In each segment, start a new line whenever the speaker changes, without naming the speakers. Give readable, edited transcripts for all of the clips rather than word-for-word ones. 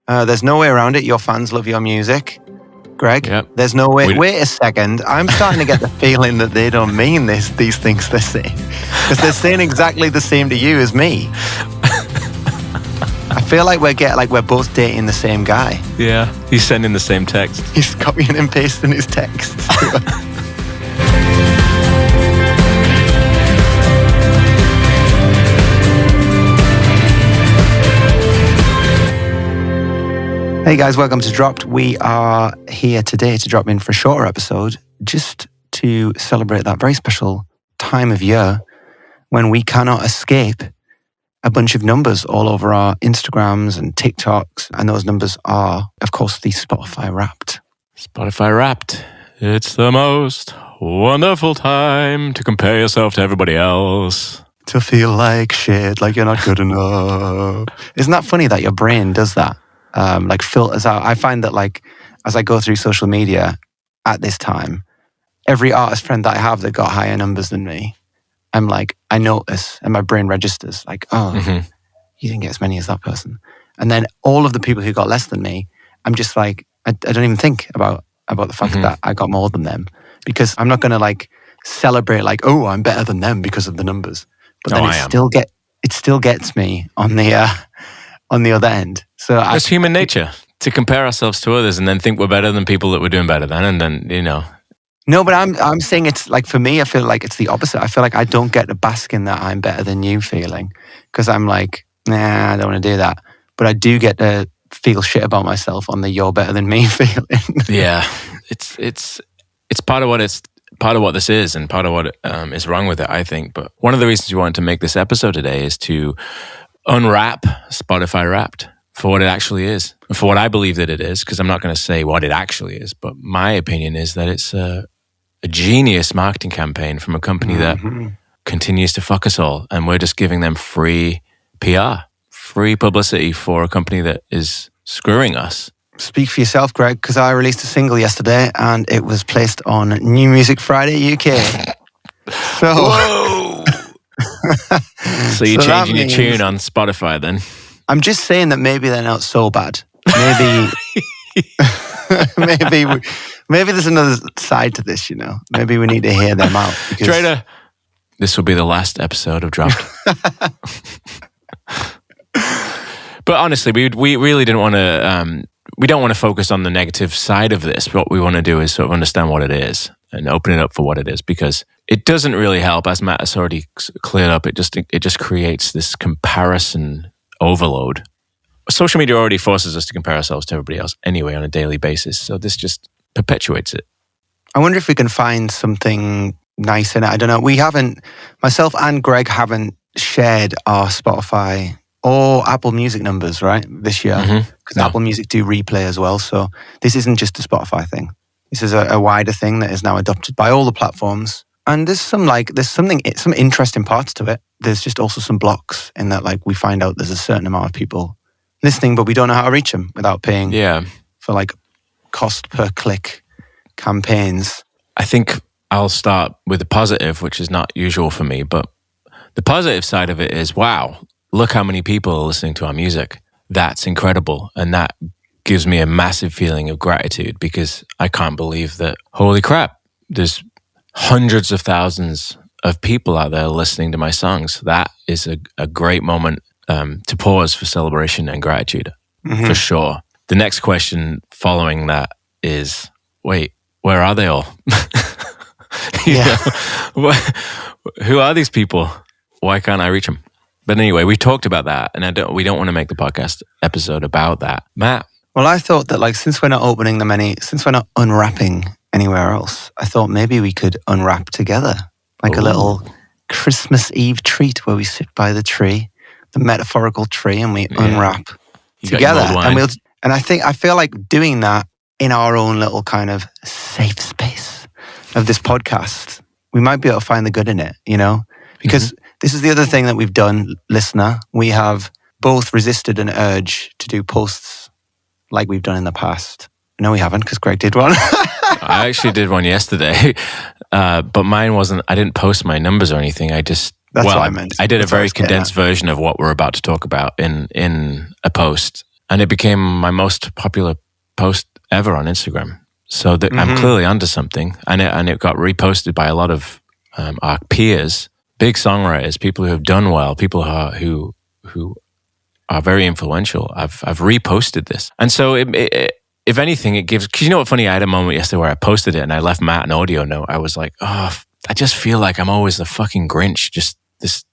There's no way around it. Your fans love your music. Greg,
Yep.
There's no way. Wait a second. I'm starting to get the feeling that they don't mean these things they're saying. Because they're saying exactly the same to you as me. I feel like we're both dating the same guy.
Yeah, he's sending the same text.
He's copying and pasting his texts. Hey guys, welcome to Dropped. We are here today to drop in for a shorter episode just to celebrate that very special time of year when we cannot escape a bunch of numbers all over our Instagrams and TikToks. And those numbers are, of course, the Spotify Wrapped.
Spotify Wrapped. It's the most wonderful time to compare yourself to everybody else.
To feel like shit, like you're not good enough. Isn't that funny that your brain does that? Like filters out. I find that like as I go through social media at this time, every artist friend that I have that got higher numbers than me, I'm like, I notice and my brain registers like, oh, you didn't get as many as that person. And then all of the people who got less than me, I'm just like, I don't even think about the fact that I got more than them, because I'm not going to like celebrate like, oh, I'm better than them because of the numbers. But then it still gets me on the other end. So
it's human nature to compare ourselves to others and then think we're better than people that we're doing better than, and then, you know.
No, but I'm saying it's like, for me, I feel like it's the opposite. I feel like I don't get to bask in that I'm better than you feeling, because I'm like, nah, I don't want to do that. But I do get to feel shit about myself on the you're better than me feeling.
Yeah, it's part of what this is, and part of what is wrong with it, I think. But one of the reasons we wanted to make this episode today is to unwrap Spotify Wrapped for what it actually is, and for what I believe that it is, because I'm not going to say what it actually is, but my opinion is that it's a genius marketing campaign from a company that continues to fuck us all, and we're just giving them free PR, free publicity for a company that is screwing us.
Speak for yourself, Greg, because I released a single yesterday and it was placed on New Music Friday UK. So,
whoa! So you're changing your tune on Spotify then?
I'm just saying that maybe they're not so bad. Maybe, maybe there's another side to this, you know. Maybe we need to hear them out.
Trader, this will be the last episode of Dropped. But honestly, we really didn't want to. We don't want to focus on the negative side of this. What we want to do is sort of understand what it is and open it up for what it is, because it doesn't really help, as Matt has already cleared up. It just creates this comparison overload. Social media already forces us to compare ourselves to everybody else anyway on a daily basis, so this just perpetuates it.
I wonder if we can find something nice in it. I don't know. We haven't, myself and Greg haven't shared our Spotify or Apple Music numbers, right, this year, because Apple Music do replay as well. So this isn't just a Spotify thing. This is a wider thing that is now adopted by all the platforms. And there's some interesting parts to it. There's just also some blocks in that, like, we find out there's a certain amount of people listening, but we don't know how to reach them without paying for like cost per click campaigns.
I think I'll start with the positive, which is not usual for me, but the positive side of it is, wow, look how many people are listening to our music. That's incredible. And that gives me a massive feeling of gratitude, because I can't believe that, holy crap, there's hundreds of thousands of people out there listening to my songs. That is a great moment to pause for celebration and gratitude, for sure. The next question following that is, wait, where are they all? Who are these people? Why can't I reach them? But anyway, we talked about that, and we don't want to make the podcast episode about that. Matt?
Well, I thought that, like, since we're not unwrapping anywhere else, I thought maybe we could unwrap together, like a little Christmas Eve treat where we sit by the tree, the metaphorical tree, and we unwrap together. And I feel like doing that in our own little kind of safe space of this podcast, we might be able to find the good in it, you know? Because this is the other thing that we've done, listener. We have both resisted an urge to do posts like we've done in the past. No, we haven't, because Greg did one.
I actually did one yesterday, but mine wasn't, I didn't post my numbers or anything. That's what I meant. I did a very condensed version of what we're about to talk about in a post. And it became my most popular post ever on Instagram. So that I'm clearly onto something. And it got reposted by a lot of our peers, big songwriters, people who have done well, people who are very influential. I've reposted this. And so if anything, it gives, because you know what funny, I had a moment yesterday where I posted it and I left Matt an audio note. I was like, oh, I just feel like I'm always the fucking Grinch, just this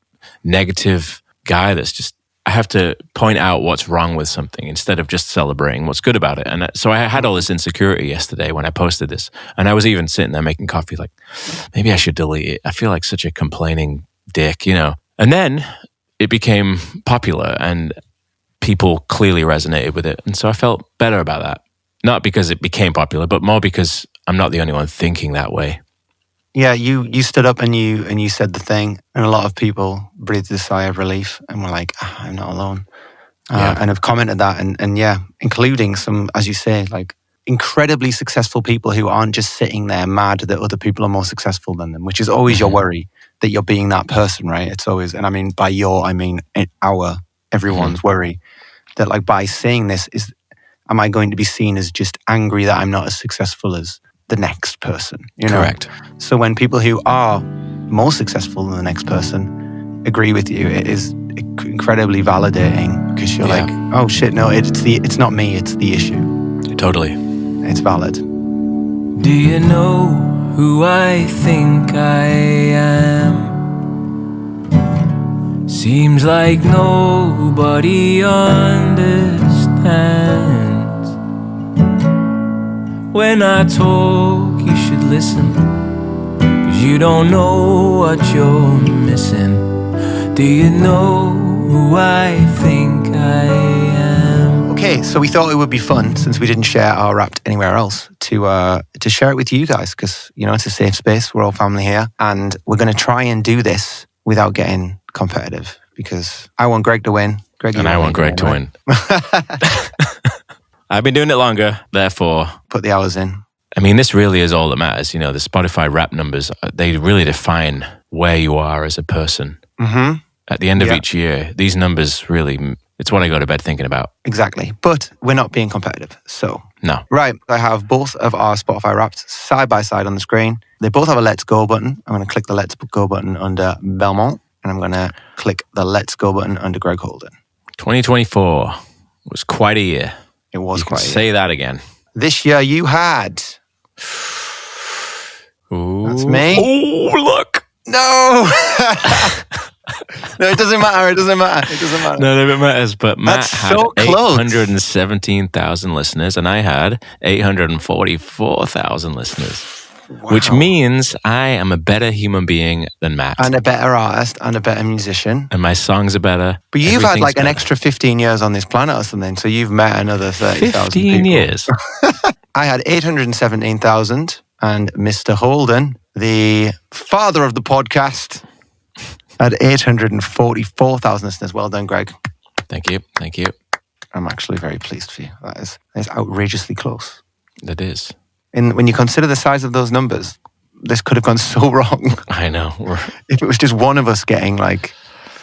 negative guy that's just, I have to point out what's wrong with something instead of just celebrating what's good about it. And so I had all this insecurity yesterday when I posted this. And I was even sitting there making coffee like, maybe I should delete it. I feel like such a complaining dick, you know. And then it became popular and people clearly resonated with it. And so I felt better about that. Not because it became popular, but more because I'm not the only one thinking that way.
Yeah, you stood up and you said the thing, and a lot of people breathed a sigh of relief and were like, I'm not alone. And have commented that, and yeah, including some, as you say, like incredibly successful people who aren't just sitting there mad that other people are more successful than them, which is always your worry, that you're being that person, right? It's always, and I mean by your, I mean everyone's worry, that like by saying this is, am I going to be seen as just angry that I'm not as successful as the next person, you know?
Correct.
So when people who are more successful than the next person agree with you, it is incredibly validating, because you're like, oh shit, no, it's not me, it's the issue.
Totally.
It's valid.
Do you know who I think I am? Seems like nobody understands. When I talk, you should listen, 'cause you don't know what you're missing. Do you know who I think I am?
Okay, so we thought it would be fun, since we didn't share our Wrapped anywhere else, to share it with you guys, because, you know, it's a safe space. We're all family here, and we're going to try and do this without getting competitive, because I want Greg to win.
And I want Greg to win. I've been doing it longer, therefore.
Put the hours in.
I mean, this really is all that matters. You know, the Spotify Wrapped numbers, they really define where you are as a person.
Mm-hmm.
At the end of each year, these numbers really, it's what I go to bed thinking about.
Exactly. But we're not being competitive. So,
no.
Right. I have both of our Spotify Wrapped side by side on the screen. They both have a Let's Go button. I'm going to click the Let's Go button under Belmont, and I'm going to click the Let's Go button under Greg Holden.
2024 was quite a year.
It was quite a year.
Say that again.
This year you had...
Ooh.
That's me.
Oh, look.
No! No, it doesn't matter. It doesn't matter.
None of it matters. But Matt
That's
had
so close.
817,000 listeners, and I had 844,000 listeners.
Wow.
Which means I am a better human being than Matt.
And a better artist and a better musician.
And my songs are better.
But you've had like
better.
an extra 15 years on this planet or something, so you've met another 30,000 people.
15 years.
I had 817,000, and Mr. Holden, the father of the podcast, had 844,000 listeners. Well done, Greg.
Thank you. Thank you.
I'm actually very pleased for you. That is outrageously close.
That is.
And when you consider the size of those numbers, this could have gone so wrong.
I know.
If it was just one of us getting like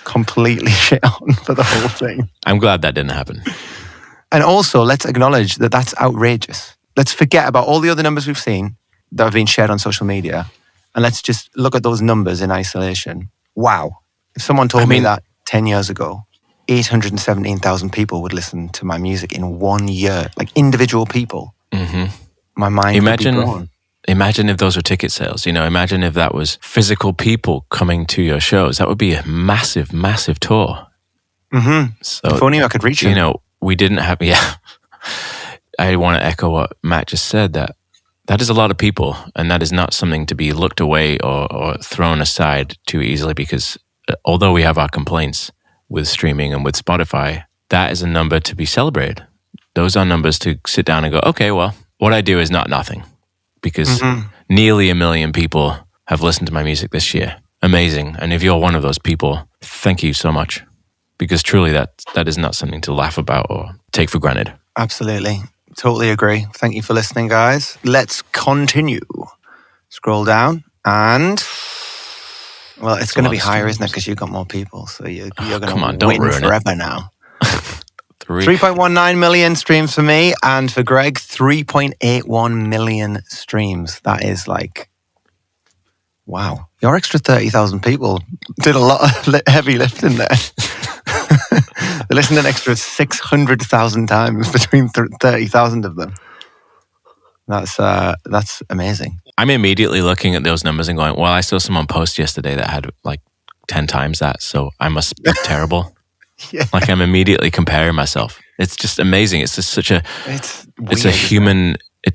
completely shit on for the whole thing.
I'm glad that didn't happen.
And also, let's acknowledge that that's outrageous. Let's forget about all the other numbers we've seen that have been shared on social media, and let's just look at those numbers in isolation. Wow. If someone told me that 10 years ago, 817,000 people would listen to my music in 1 year, like individual people.
Mm-hmm.
My mind would be blown.
Imagine if those were ticket sales. You know, imagine if that was physical people coming to your shows. That would be a massive, massive tour.
Mm-hmm.
So,
if only I could reach them.
You know, we didn't have, I want to echo what Matt just said, that is a lot of people, and that is not something to be looked away or thrown aside too easily, because although we have our complaints with streaming and with Spotify, that is a number to be celebrated. Those are numbers to sit down and go, okay, well, what I do is not nothing, because nearly 1 million people have listened to my music this year. Amazing. And if you're one of those people, thank you so much, because truly that is not something to laugh about or take for granted.
Absolutely. Totally agree. Thank you for listening, guys. Let's continue. Scroll down and... Well, it's going to be higher, isn't it? Because you got more people. So you're going to win forever now. 3.19 million streams for me, and for Greg, 3.81 million streams. That is like, wow. Your extra 30,000 people did a lot of heavy lifting there. They listened an extra 600,000 times between 30,000 of them. That's amazing.
I'm immediately looking at those numbers and going, well, I saw someone post yesterday that had like 10 times that, so I must be terrible.
Yeah.
Like I'm immediately comparing myself. It's just amazing. It's just such a it's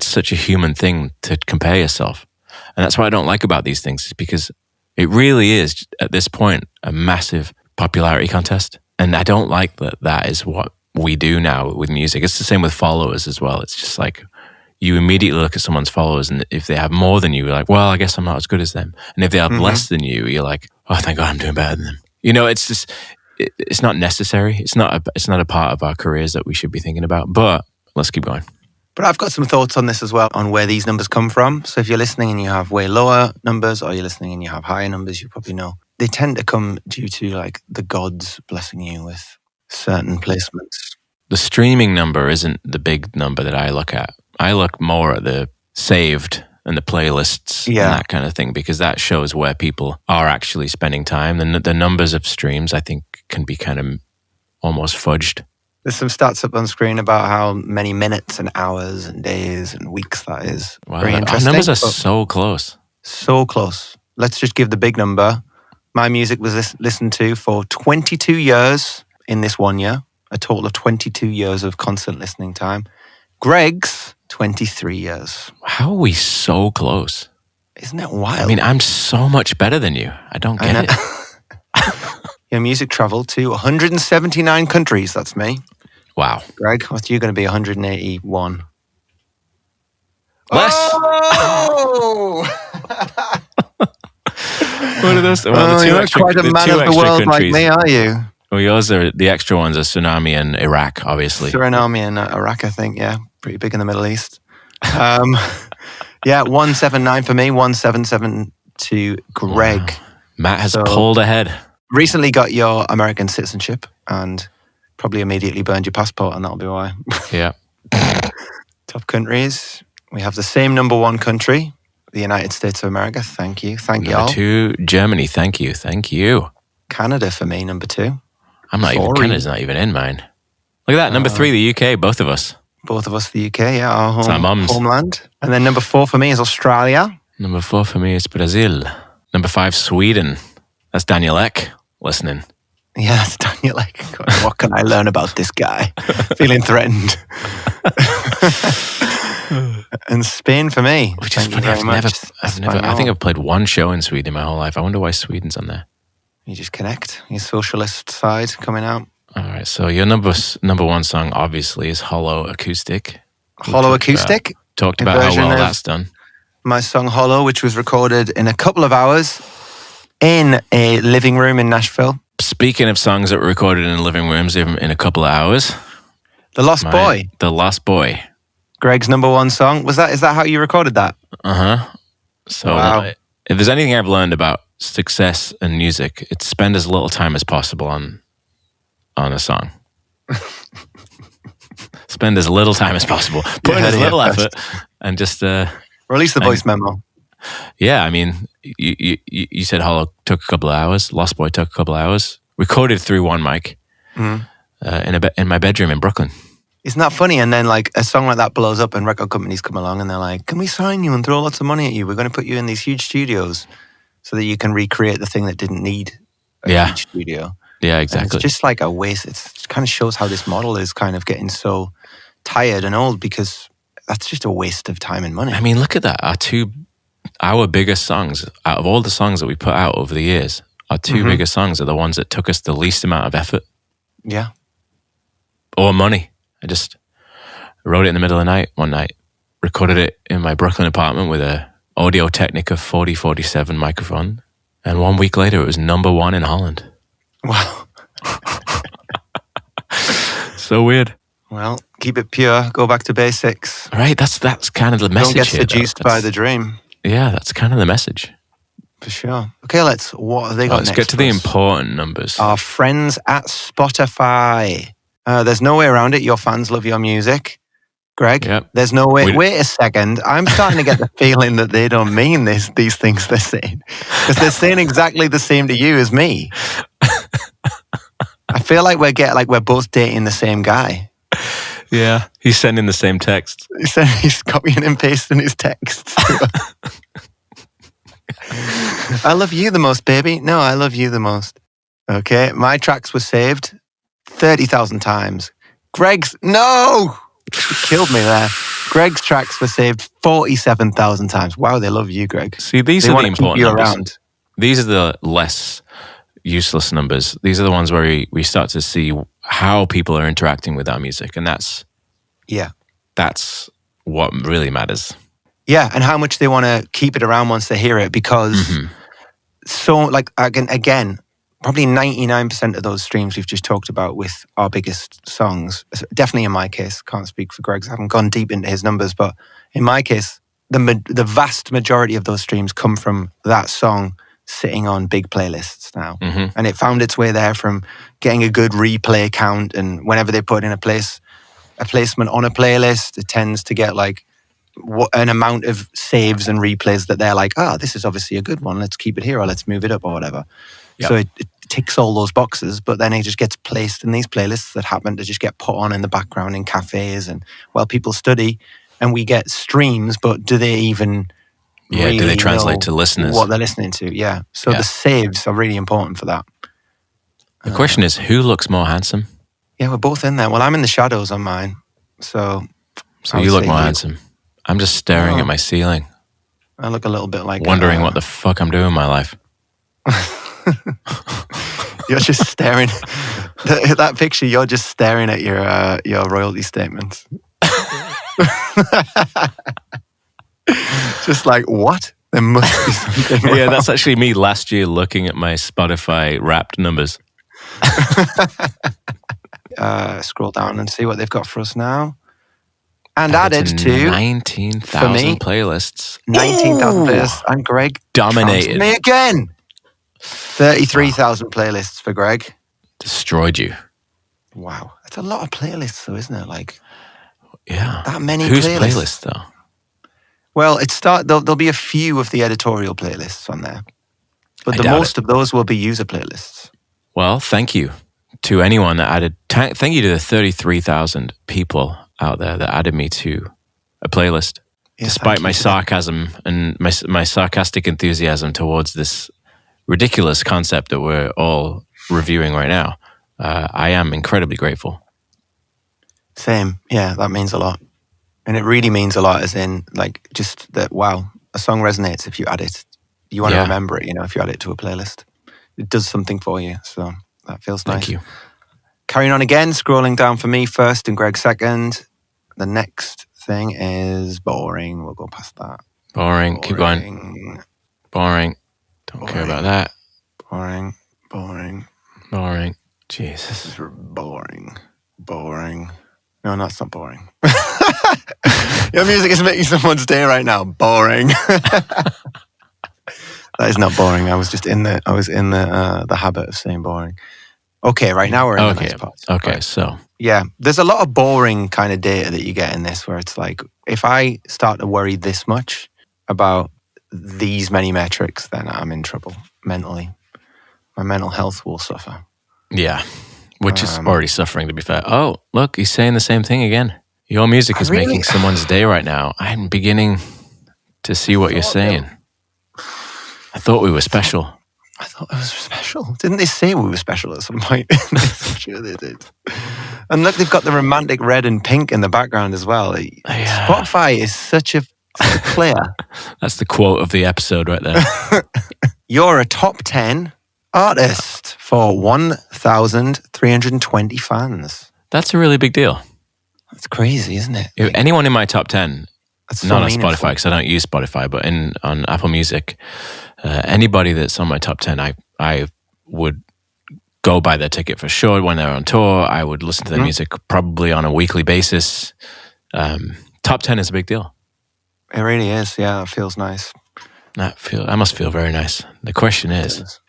such a human thing to compare yourself. And that's what I don't like about these things, is because it really is at this point a massive popularity contest. And I don't like that is what we do now with music. It's the same with followers as well. It's just like you immediately look at someone's followers, and if they have more than you, you're like, well, I guess I'm not as good as them. And if they have less than you, you're like, oh, thank God I'm doing better than them. You know, it's just, it's not necessary. It's not a part of our careers that we should be thinking about, but let's keep going.
But I've got some thoughts on this as well, on where these numbers come from. So if you're listening and you have way lower numbers, or you're listening and you have higher numbers, you probably know. They tend to come due to like the gods blessing you with certain placements.
The streaming number isn't the big number that I look at. I look more at the saved and the playlists and that kind of thing, because that shows where people are actually spending time. And the numbers of streams, I think, can be kind of almost fudged.
There's some stats up on screen about how many minutes and hours and days and weeks that is.
Wow,
Very
our
interesting.
numbers are so close.
So close. Let's just give the big number. My music was listened to for 22 years in this 1 year. A total of 22 years of constant listening time. Greg's 23 years.
How are we so close?
Isn't it wild?
I mean, I'm so much better than you. I don't get it.
Your music traveled to 179 countries. That's me.
Wow.
Greg, what's you going to be? 181.
Less.
Oh!
What are those? Well,
you're not quite a man of the world like me, are you?
Well, yours are the extra ones are Tsunami and Iraq, obviously.
Suriname and Iraq, I think. Yeah, pretty big in the Middle East. Yeah, 179 for me, 177 to Greg.
Wow. Matt has pulled ahead.
Recently got your American citizenship and probably immediately burned your passport, and that'll be why.
Yeah.
Top countries. We have the same number one country, the United States of America. Thank you. Thank you all.
Number 2, Germany. Thank you. Thank you.
Canada for me, number 2.
I'm not even, Canada's not even in mine. Look at that. Number 3, the UK, both of us.
Both of us, the UK, yeah, our
mum's
homeland. And then number 4 for me is Australia.
Number 4 for me is Brazil. Number 5, Sweden. That's Daniel Ek listening.
Yeah, it's Daniel Ek. God, what can I learn about this guy? Feeling threatened. And Spain for me.
Which is funny. I think I've played one show in Sweden my whole life. I wonder why Sweden's on there.
You just connect. Your socialist side coming out.
All right. So your number 1 song obviously is Hollow Acoustic.
Hollow Acoustic.
Talked about how well that's done.
My song Hollow, which was recorded in a couple of hours in a living room in Nashville.
Speaking of songs that were recorded in living rooms in a couple of hours.
The Lost Boy.
The Lost Boy.
Greg's number 1 song. Is that how you recorded that?
Uh-huh. So if there's anything I've learned about success in music, it's spend as little time as possible on a song. Spend as little time as possible. Put in as little effort and just...
Release the voice memo.
Yeah, I mean, you said Hollow took a couple of hours. Lost Boy took a couple of hours. Recorded through one mic in my bedroom in Brooklyn.
Isn't that funny? And then like a song like that blows up and record companies come along and they're like, can we sign you and throw lots of money at you? We're going to put you in these huge studios so that you can recreate the thing that didn't need a huge studio.
Yeah, exactly.
And it's just like a waste. It kind of shows how this model is kind of getting so tired and old, because that's just a waste of time and money.
I mean, look at that. Our biggest songs, out of all the songs that we put out over the years, our 2 biggest songs are the ones that took us the least amount of effort.
Yeah.
Or money. I just wrote it in the middle of the night one night, recorded it in my Brooklyn apartment with a Audio-Technica 4047 microphone, and 1 week later it was number 1 in Holland.
Wow.
So weird.
Well, keep it pure. Go back to basics.
Right, that's kind of the message.
Don't get seduced by the dream.
Yeah, that's kind of the message.
For sure. Okay, what have they got next?
Let's get to the important numbers.
Our friends at Spotify. There's no way around it. Your fans love your music. Greg,
Yep.
there's no way. Wait a second. I'm starting to get the feeling that they don't mean these things they're saying. Because they're saying exactly the same to you as me. I feel like we're both dating the same guy.
Yeah. He's sending the same text.
He's copying and pasting his texts. I love you the most, baby. No, I love you the most. Okay, my tracks were saved 30,000 times. Greg's, no! You killed me there. Greg's tracks were saved 47,000 times. Wow, they love you, Greg.
See, these
They
are
want
the
to keep
important
you
numbers.
around.
These are the less useless numbers. These are the ones where we start to see how people are interacting with our music. And that's what really matters.
Yeah, and how much they want to keep it around once they hear it. Because again, probably 99% of those streams we've just talked about with our biggest songs, definitely in my case, can't speak for Greg's, I haven't gone deep into his numbers, but in my case, the vast majority of those streams come from that song sitting on big playlists now.
Mm-hmm.
And it found its way there from getting a good replay count, and whenever they put in a placement on a playlist, it tends to get like an amount of saves and replays that they're like, this is obviously a good one, let's keep it here or let's move it up or whatever. Yep. So it ticks all those boxes, but then it just gets placed in these playlists that happen to just get put on in the background in cafes and while people study, and we get streams, but do they even really
do they translate
know
to listeners
what they're listening to? Yeah. So the saves are really important for that.
The question is, who looks more handsome?
Yeah, we're both in there. Well, I'm in the shadows on mine. So
you look more handsome. I'm just staring at my ceiling.
I look a little bit like...
wondering what the fuck I'm doing in my life.
You're just staring... that picture, you're just staring at your royalty statements. Just like, what? There must be something wrong.
That's actually me last year looking at my Spotify Wrapped numbers.
Scroll down and see what they've got for us now. And added to
19,000 playlists.
19,000 playlists. And Greg
dominated
me again. 33,000 playlists for Greg.
Destroyed you.
Wow. That's a lot of playlists though, isn't it? Like, that many
Whose
playlists.
playlist though?
Well, there'll be a few of the editorial playlists on there. But the most of those will be user playlists.
Well, thank you to anyone that added. Thank you to the 33,000 people out there that added me to a playlist. Despite my sarcasm and my sarcastic enthusiasm towards this ridiculous concept that we're all reviewing right now, I am incredibly grateful.
Same. Yeah, that means a lot. And it really means a lot, as in, like, just that, wow, a song resonates if you add it. You want to remember it, if you add it to a playlist. It does something for you, so that feels nice.
Thank you.
Carrying on again, scrolling down for me first and Greg second. The next thing is boring. We'll go past that.
Boring. Keep going. Boring. Don't care about that.
Boring.
Jeez.
This is boring. No, that's not boring. Your music is making someone's day right now. Boring. That is not boring. I was in the habit of saying boring. Okay, right now we're in the next part.
Okay,
right.
So.
Yeah, there's a lot of boring kind of data that you get in this where it's like, if I start to worry this much about these many metrics, then I'm in trouble mentally. My mental health will suffer.
Yeah, which is already suffering, to be fair. Oh, look, he's saying the same thing again. Your music is making someone's day right now. I'm beginning to see what you're saying. I thought we were special.
I thought it was special. Didn't they say we were special at some point? I'm sure they did. And look, they've got the romantic red and pink in the background as well. Spotify is such a player.
That's the quote of the episode right there.
You're a top 10 artist for 1,320 fans.
That's a really big deal.
That's crazy, isn't it?
If anyone in my top 10, not on
meaningful.
Spotify because I don't use Spotify, but on Apple Music, anybody that's on my top 10, I would go buy their ticket for sure when they're on tour. I would listen to their music probably on a weekly basis. Top 10 is a big deal.
It really is. Yeah, it feels nice.
I must feel very nice. The question is,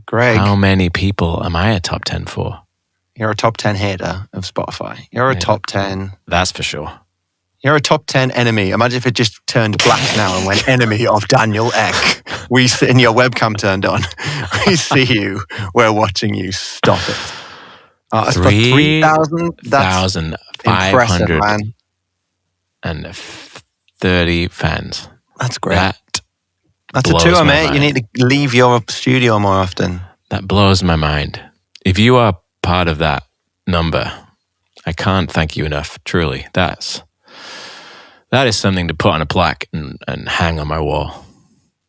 Greg,
how many people am I a top 10 for?
You're a top 10 hater of Spotify. You're a top 10.
That's for sure.
You're a top 10 enemy. Imagine if it just turned black now and went enemy of Daniel Eck. We sit in your webcam turned on. We see you. We're watching you. Stop it. That's for 3,000. That's impressive, man.
530 fans.
That's great. That's a
blows
tour,
my
mate.
mind.
You need to leave your studio more often.
That blows my mind. If you are part of that number, I can't thank you enough. Truly, that is something to put on a plaque and hang on my wall.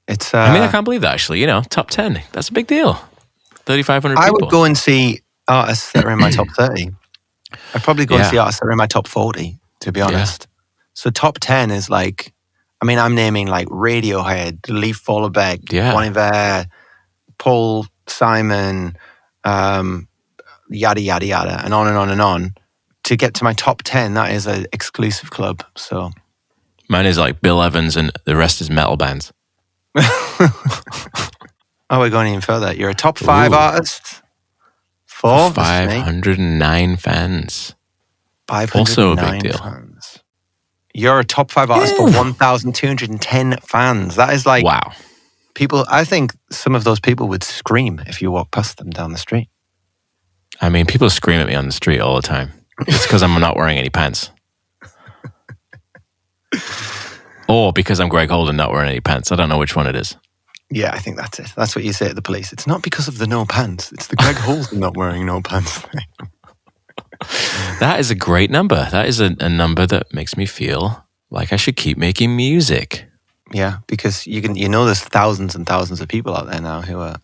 It's.
I can't believe that. Actually, top 10. That's a big deal. 3,500 people.
I would go and see artists that are in my top 30. I'd probably go and see artists that are in my top 40. To be honest, so top 10 is like. I mean, I'm naming like Radiohead, Leaf Follerbeck, Bon Iver, Paul Simon, yada, yada, yada, and on and on and on. To get to my top 10, that is an exclusive club. So
mine is like Bill Evans and the rest is metal bands.
Oh, we're going even further. You're a top 5 artist. 4?
509 fans.
509
also a big deal.
Fans. You're a top 5 artist for 1,210 fans. That is like...
Wow.
People, I think some of those people would scream if you walk past them down the street.
I mean, people scream at me on the street all the time. It's because I'm not wearing any pants. Or because I'm Greg Holden not wearing any pants. I don't know which one it is.
Yeah, I think that's it. That's what you say to the police. It's not because of the no pants. It's the Greg Holden not wearing no pants thing.
That is a great number. That is a number that makes me feel like I should keep making music.
Yeah, because there's thousands and thousands of people out there now who are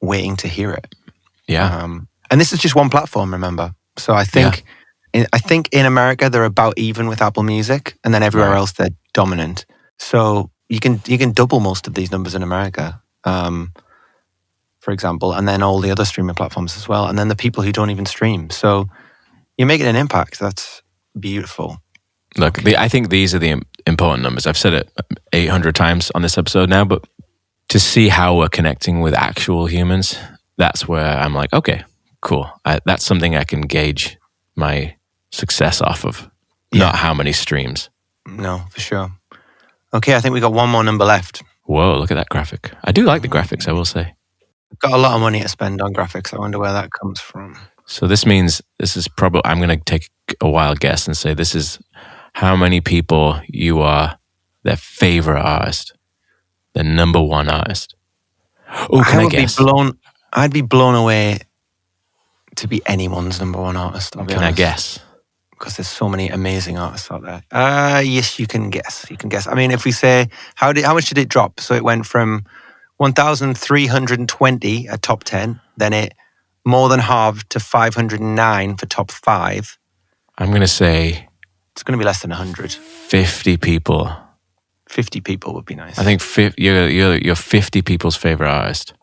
waiting to hear it.
Yeah.
And this is just one platform, remember? So I think in America they're about even with Apple Music, and then everywhere else they're dominant. So you can double most of these numbers in America, for example, and then all the other streaming platforms as well, and then the people who don't even stream. So you're making an impact. That's beautiful.
Look, I think these are the important numbers. I've said it 800 times on this episode now, but to see how we're connecting with actual humans, that's where I'm like, okay, cool. That's something I can gauge my success off of, not how many streams.
No, for sure. Okay, I think we got one more number left.
Whoa, look at that graphic. I do like the graphics, I will say.
Got a lot of money to spend on graphics. I wonder where that comes from.
So this means this is probably, I'm going to take a wild guess and say this is how many people you are their favorite artist, their number one artist. Oh, can I guess?
I'd be blown away to be anyone's number one artist.
Can I guess?
Because there's so many amazing artists out there. Yes, you can guess. You can guess. I mean, if we say, how much did it drop? So it went from 1,320 at top 10, then it more than halved to 509 for top 5.
I'm going to say...
It's going to be less than 100.
50 people.
50 people would be nice.
I think you're 50 people's favorite artist.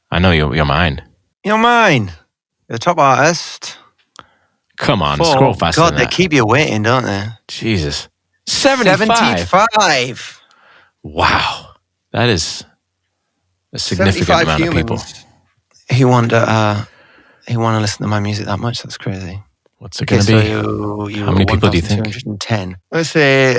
I know you're mine.
You're mine. You're the top artist.
Come on, scroll faster.
God, they keep you waiting, don't they?
Jesus. 75. Wow. That is a significant amount of people.
Who want to listen to my music that much? That's crazy.
What's it going to be? How many people do you think?
210. Let's say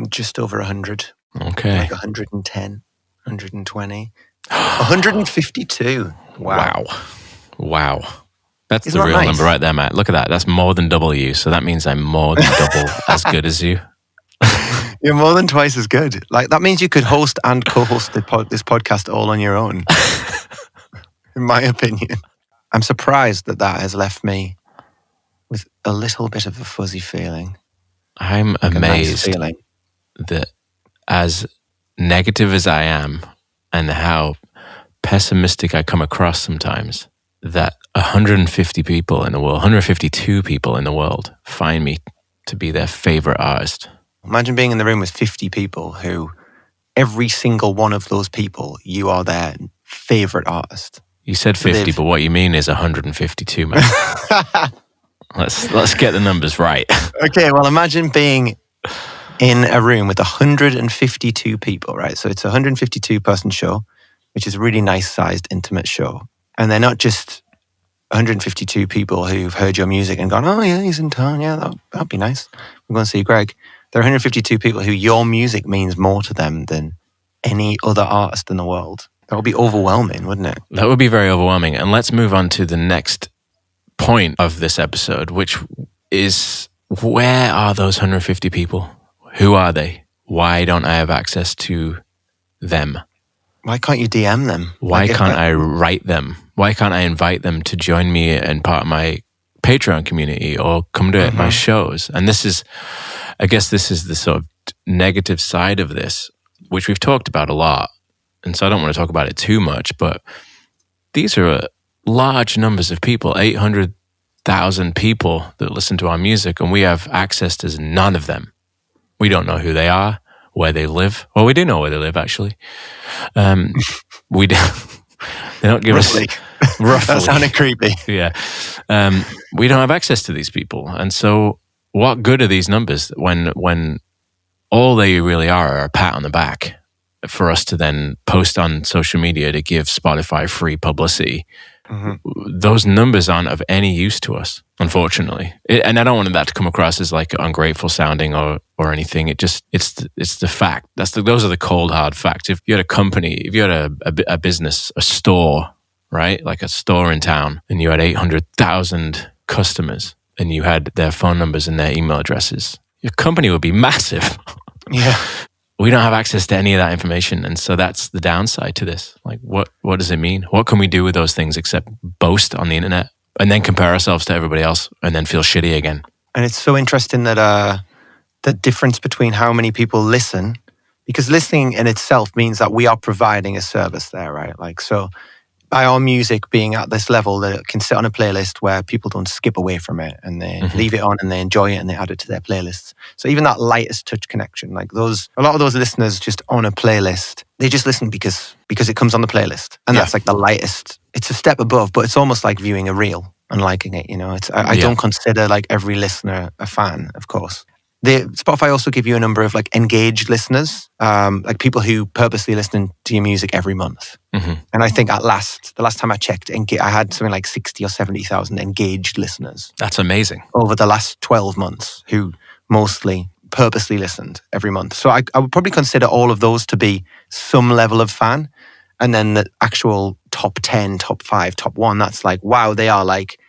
just over 100.
Okay.
Like 110, 120, 152.
Wow. That's the real number right there, Matt. Look at that. That's more than double you. So that means I'm more than double as good as you.
You're more than twice as good. Like that means you could host and co-host this podcast all on your own. In my opinion. I'm surprised that has left me with a little bit of a fuzzy feeling.
I'm
like
amazed
a nice feeling.
That as negative as I am and how pessimistic I come across sometimes, that 150 people in the world, 152 people in the world find me to be their favorite artist.
Imagine being in the room with 50 people who, every single one of those people, you are their favorite artist.
You said 50, but what you mean is 152, man. Let's get the numbers right.
Okay, well, imagine being in a room with 152 people, right? So it's a 152 person show, which is a really nice sized, intimate show. And they're not just 152 people who've heard your music and gone, oh yeah, he's in town. Yeah, that'd be nice. We're going to see Greg. There are 152 people who your music means more to them than any other artist in the world. That would be overwhelming, wouldn't it?
That would be very overwhelming. And let's move on to the next point of this episode, which is, where are those 150 people? Who are they? Why don't I have access to them?
Why can't you DM them?
Why can't I write them? Why can't I invite them to join me in part of my Patreon community or come to my shows? And this is, I guess this is the sort of negative side of this, which we've talked about a lot. And so I don't want to talk about it too much, but these are large numbers of people, 800,000 people that listen to our music, and we have access to none of them. We don't know who they are, where they live. Well, we do know where they live, actually. We don't. They don't give us roughly.
That sounded creepy.
Yeah, we don't have access to these people, and so what good are these numbers when all they really are a pat on the back for us to then post on social media to give Spotify free publicity? Those numbers aren't of any use to us, unfortunately. And I don't want that to come across as like ungrateful sounding or anything. It's the fact. Those are the cold hard facts. If you had a company, if you had a business, a store, right, like a store in town, and you had 800,000 customers, and you had their phone numbers and their email addresses, your company would be massive.
Yeah.
We don't have access to any of that information. And so that's the downside to this. Like, what does it mean? What can we do with those things except boast on the internet and then compare ourselves to everybody else and then feel shitty again?
And it's so interesting that the difference between how many people listen, because listening in itself means that we are providing a service there, right? Like, so by our music being at this level that it can sit on a playlist where people don't skip away from it and they leave it on and they enjoy it and they add it to their playlists. So even that lightest touch connection, like a lot of those listeners just on a playlist, they just listen because it comes on the playlist. And that's like the lightest. It's a step above, but it's almost like viewing a reel and liking it, you know. I don't consider like every listener a fan, of course. Spotify also give you a number of like engaged listeners, like people who purposely listen to your music every month. And I think the last time I checked, I had something like 60 or 70,000 engaged listeners.
That's amazing.
Over the last 12 months, who mostly purposely listened every month. So I would probably consider all of those to be some level of fan. And then the actual top 10, top 5, top 1, that's like, wow, they are like,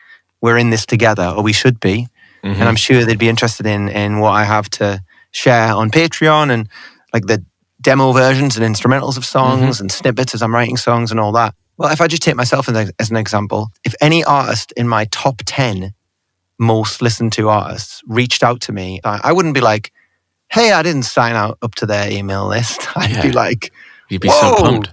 we're in this together, or we should be. And I'm sure they'd be interested in what I have to share on Patreon and like the demo versions and instrumentals of songs and snippets as I'm writing songs and all that. Well, if I just take myself as an example, if any artist in my top 10 most listened to artists reached out to me, I wouldn't be like, hey, I didn't sign up to their email list. I'd be like,
you'd be so pumped.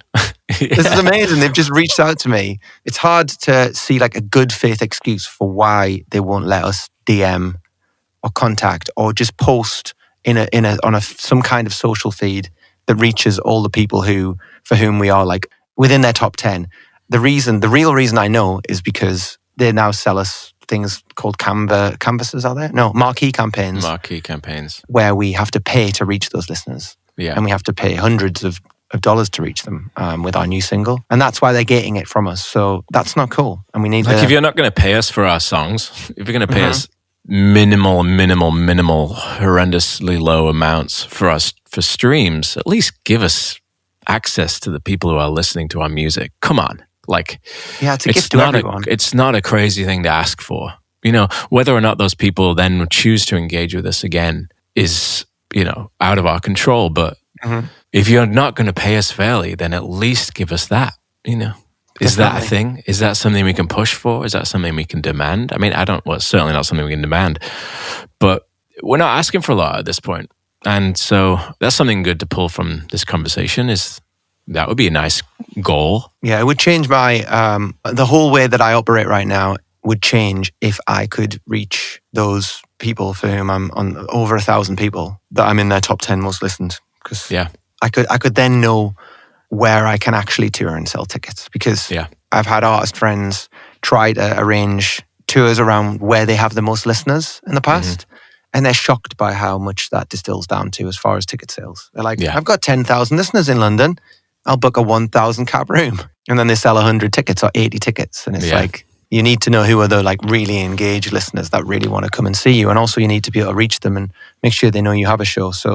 This is amazing. They've just reached out to me. It's hard to see like a good faith excuse for why they won't let us DM or contact or just post on some kind of social feed that reaches all the people for whom we are like within their top 10. The real reason I know is because they now sell us things called canvases, are there? No, marquee campaigns.
Marquee campaigns.
Where we have to pay to reach those listeners.
Yeah.
And we have to pay hundreds of dollars to reach them with our new single. And that's why they're getting it from us. So that's not cool. And we need
if you're not going to pay us for our songs, if you're going to pay us minimal, horrendously low amounts for streams, at least give us access to the people who are listening to our music. Come on. Like,
yeah, it's a gift to everyone.
It's not a crazy thing to ask for. You know, whether or not those people then choose to engage with us again is, you know, out of our control. But if you're not going to pay us fairly, then at least give us that, you know. Is that a thing? Is that something we can push for? Is that something we can demand? I mean, it's certainly not something we can demand, but we're not asking for a lot at this point. And so that's something good to pull from this conversation that would be a nice goal.
Yeah, it would change the whole way that I operate right now would change if I could reach those people for whom I'm on over 1,000 people that I'm in their top 10 most listened. Because I could then know where I can actually tour and sell tickets, because I've had artist friends try to arrange tours around where they have the most listeners in the past, and they're shocked by how much that distills down to as far as ticket sales. They're like, I've got 10,000 listeners in London. I'll book a 1,000 cap room. And then they sell 100 tickets or 80 tickets. And it's like, you need to know who are the like really engaged listeners that really want to come and see you. And also you need to be able to reach them and make sure they know you have a show. So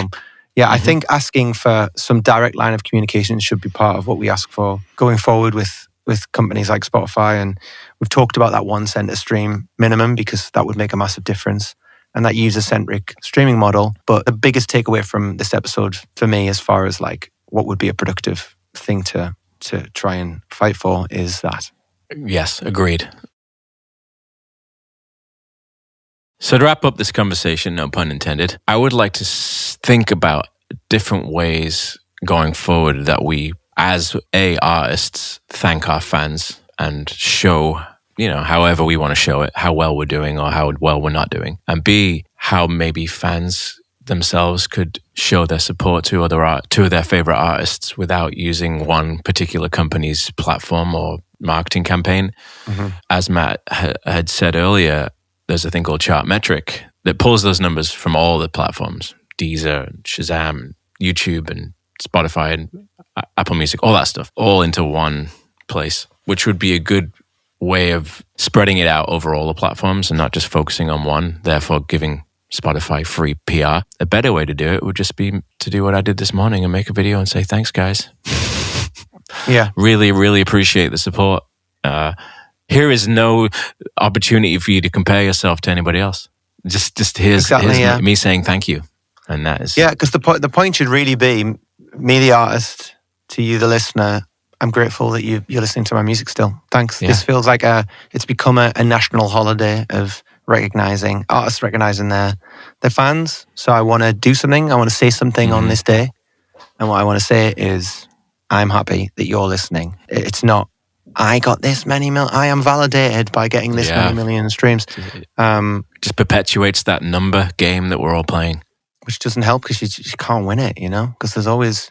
yeah, I think asking for some direct line of communication should be part of what we ask for going forward with companies like Spotify. And we've talked about that 1 cent a stream minimum because that would make a massive difference. And that user-centric streaming model. But the biggest takeaway from this episode for me, as far as like what would be a productive thing to try and fight for, is that.
Yes, agreed. So to wrap up this conversation, no pun intended, I would like to think about different ways going forward that we, as artists, thank our fans and show, however we want to show it, how well we're doing or how well we're not doing. And B, how maybe fans themselves could show their support to their favorite artists without using one particular company's platform or marketing campaign. As Matt had said earlier, there's a thing called Chartmetric that pulls those numbers from all the platforms, Deezer, and Shazam, and YouTube, and Spotify, and Apple Music, all that stuff, all into one place, which would be a good way of spreading it out over all the platforms and not just focusing on one, therefore giving Spotify free PR. A better way to do it would just be to do what I did this morning and make a video and say, thanks, guys.
Yeah.
Really, really appreciate the support. Here is no opportunity for you to compare yourself to anybody else. Just here's me saying thank you. And that is...
Yeah, because the point should really be, me the artist, to you the listener, I'm grateful that you're listening to my music still. Thanks. Yeah. This feels like it's become a national holiday of artists recognizing their fans. So I want to do something. I want to say something on this day. And what I want to say is, I'm happy that you're listening. It's not, I got this many I am validated by getting this many million streams.
Just perpetuates that number game that we're all playing.
Which doesn't help because you can't win it, because there's always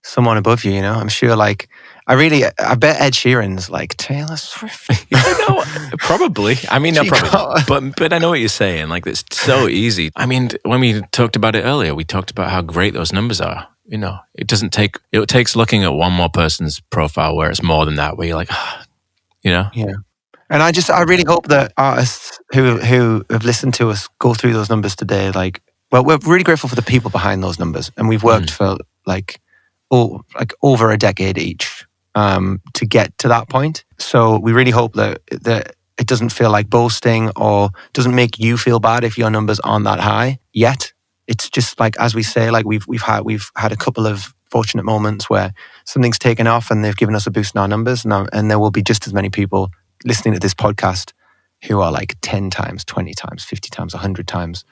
someone above you, I'm sure, like, I bet Ed Sheeran's like Taylor Swift.
Probably. I mean, not probably. But I know what you're saying. Like, it's so easy. I mean, when we talked about it earlier, we talked about how great those numbers are. It takes looking at one more person's profile where it's more than that, where you're like, Yeah.
And I really hope that artists who have listened to us go through those numbers today, like, well, we're really grateful for the people behind those numbers. And we've worked for like over a decade each to get to that point. So we really hope that it doesn't feel like boasting or doesn't make you feel bad if your numbers aren't that high yet. It's just like, as we say, like we've had a couple of fortunate moments where something's taken off and they've given us a boost in our numbers, and there will be just as many people listening to this podcast who are like 10 times, 20 times, 50 times, 100 times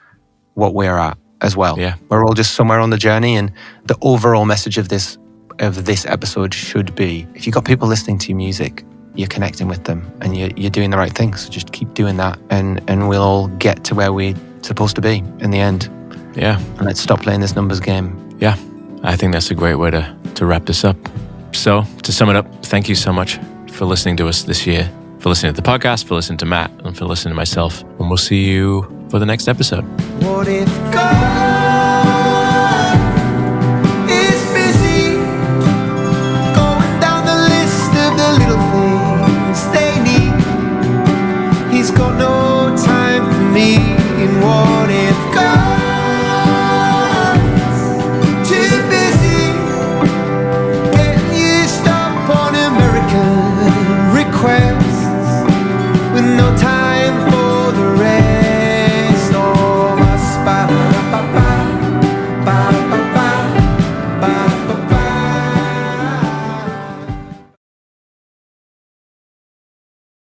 what we're at as well.
Yeah.
We're all just somewhere on the journey, and the overall message of this episode should be, if you've got people listening to your music, you're connecting with them and you're doing the right things. So just keep doing that, and we'll all get to where we're supposed to be in the end.
Yeah.
And let's stop playing this numbers game.
Yeah. I think that's a great way to wrap this up. So to sum it up, thank you so much for listening to us this year, for listening to the podcast, for listening to Matt, and for listening to myself. And we'll see you for the next episode. What if God